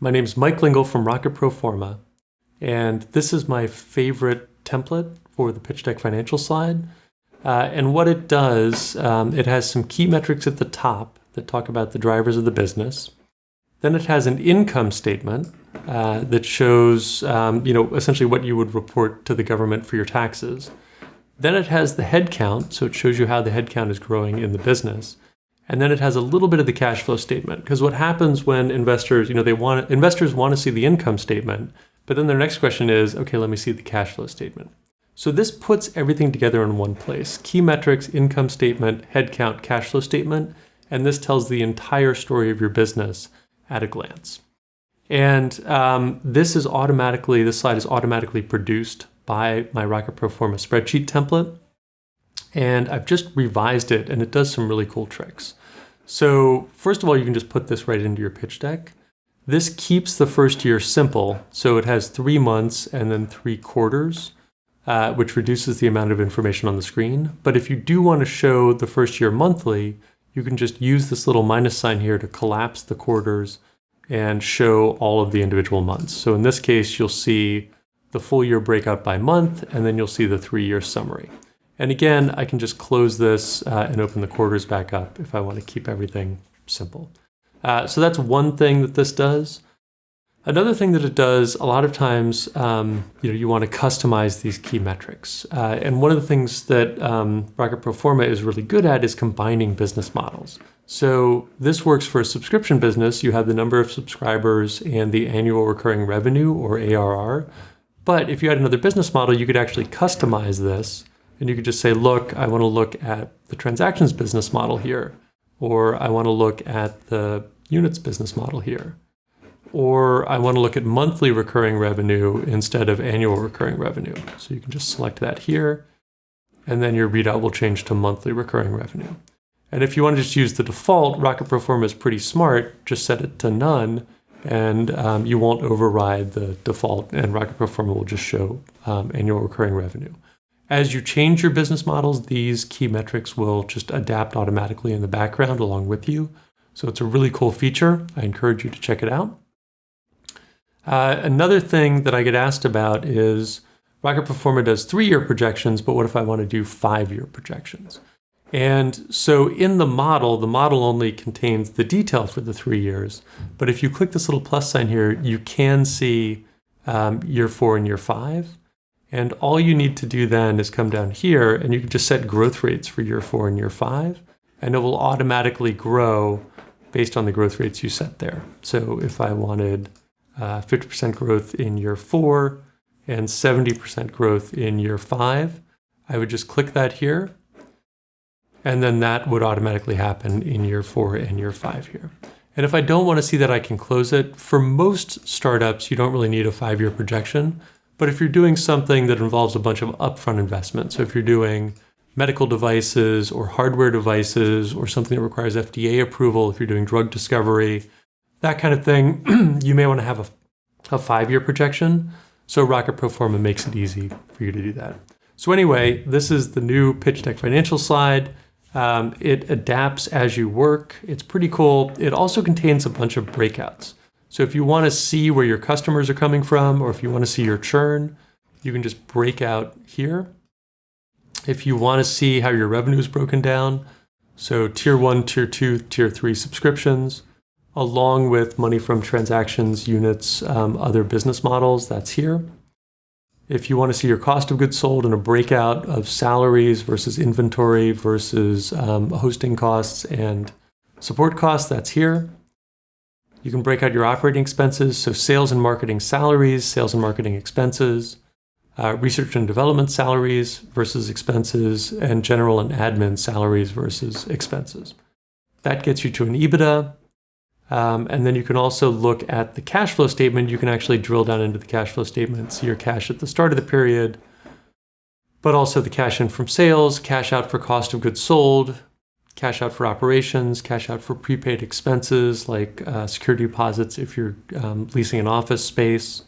My name is Mike Lingle from Pro Forma, and this is my favorite template for the pitch deck financial slide. And what it does, it has some key metrics at the top that talk about the drivers of the business. Then it has an income statement that shows, essentially what you would report to the government for your taxes. Then it has the head count, so it shows you how the head count is growing in the business. And then it has a little bit of the cash flow statement, because what happens when investors, investors want to see the income statement, but then their next question is, okay, let me see the cash flow statement. So this puts everything together in one place: key metrics, income statement, head count, cash flow statement, and this tells the entire story of your business at a glance. And this slide is automatically produced by my Pro Forma spreadsheet template. And I've just revised it, and it does some really cool tricks. So first of all, you can just put this right into your pitch deck. This keeps the first year simple. So it has 3 months and then 3 quarters, which reduces the amount of information on the screen. But if you do want to show the first year monthly, you can just use this little minus sign here to collapse the quarters and show all of the individual months. So in this case, you'll see the full year breakout by month, and then you'll see the 3-year summary. And again, I can just close this and open the quarters back up if I want to keep everything simple. So that's one thing that this does. Another thing that it does, a lot of times, you want to customize these key metrics. And one of the things that Pro Forma is really good at is combining business models. So this works for a subscription business. You have the number of subscribers and the annual recurring revenue, or ARR. But if you had another business model, you could actually customize this. And you could just say, look, I want to look at the transactions business model here, or I want to look at the units business model here, or I want to look at monthly recurring revenue instead of annual recurring revenue. So you can just select that here, and then your readout will change to monthly recurring revenue. And if you want to just use the default, Pro Forma is pretty smart. Just set it to none, and you won't override the default, and Pro Forma will just show annual recurring revenue. As you change your business models, these key metrics will just adapt automatically in the background along with you. So it's a really cool feature. I encourage you to check it out. Another thing that I get asked about is Pro Forma does 3-year projections, but what if I want to do 5-year projections? And so in the model only contains the detail for the 3 years. But if you click this little plus sign here, you can see year 4 and year 5. And all you need to do then is come down here, and you can just set growth rates for year 4 and year 5, and it will automatically grow based on the growth rates you set there. So if I wanted 50% growth in year 4 and 70% growth in year 5, I would just click that here, and then that would automatically happen in year 4 and year 5 here. And if I don't want to see that, I can close it. For most startups, you don't really need a 5-year projection. But if you're doing something that involves a bunch of upfront investment, so if you're doing medical devices or hardware devices or something that requires FDA approval, if you're doing drug discovery, that kind of thing, you may want to have a 5-year projection. So Pro Forma makes it easy for you to do that. So anyway, this is the new pitch deck financial slide. It adapts as you work. It's pretty cool. It also contains a bunch of breakouts. So if you want to see where your customers are coming from, or if you want to see your churn, you can just break out here. If you want to see how your revenue is broken down, so tier 1, tier 2, tier 3 subscriptions, along with money from transactions, units, other business models, that's here. If you want to see your cost of goods sold and a breakout of salaries versus inventory versus hosting costs and support costs, that's here. You can break out your operating expenses, so sales and marketing salaries, sales and marketing expenses, research and development salaries versus expenses, and general and admin salaries versus expenses. That gets you to an EBITDA. And then you can also look at the cash flow statement. You can actually drill down into the cash flow statement, see your cash at the start of the period, but also the cash in from sales, cash out for cost of goods sold, cash out for operations, cash out for prepaid expenses like security deposits if you're leasing an office space,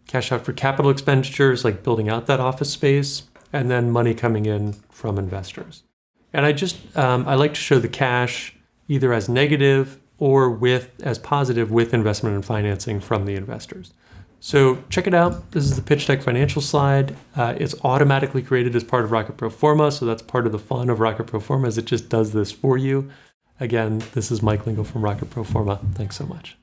cash out for capital expenditures like building out that office space, and then money coming in from investors. And I like to show the cash either as negative or as positive with investment and financing from the investors. So check it out. This is the pitch deck financial slide. It's automatically created as part of Rocket Pro Forma, so that's part of the fun of Rocket Pro Forma is it just does this for you. Again, this is Mike Lingle from Rocket Pro Forma. Thanks so much.